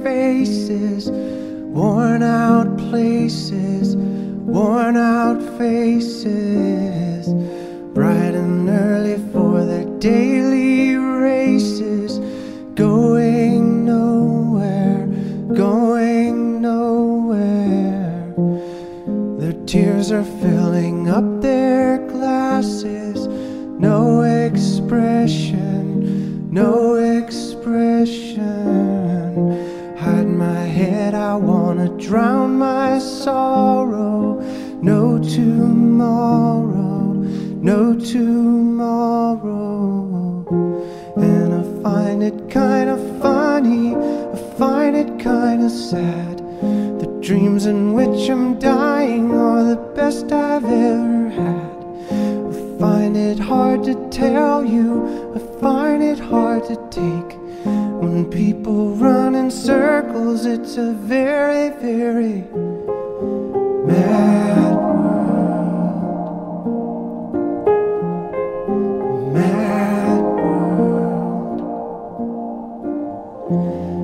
faces, worn out places, worn out faces, bright and early for their daily races, going nowhere, going nowhere. Their tears are filling up their glasses, no expression, no expression. Hide my head, I wanna drown my sorrow. No tomorrow, no tomorrow. And I find it kinda funny, I find it kinda sad. The dreams in which I'm dying are the best I've ever had. I find it hard to tell you, I find it hard to take. When people run in circles, it's a very, very mad world. Mad world.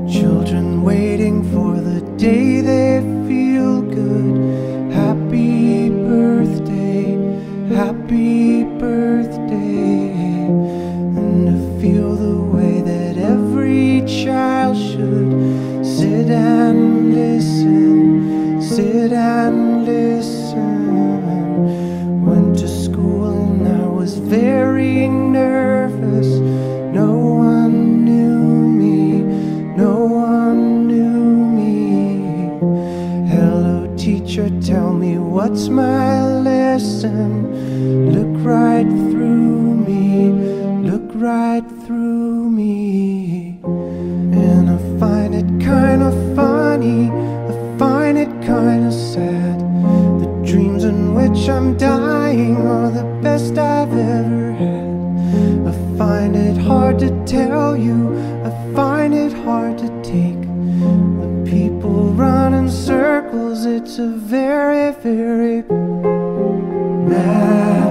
Children waiting for the day they feel good. Happy birthday, happy birthday. And to feel the way that every child should sit and listen, sit and listen. Went to school and I was very nervous. No one knew me, no one knew me. Hello teacher, tell me what's my lesson. Look right through me, look right through me. And I find it kinda funny, I find it kinda sad. The dreams in which I'm dying are the best I've ever had. I find it hard to tell you, I find it hard to take. When people run in circles, it's a very, very mad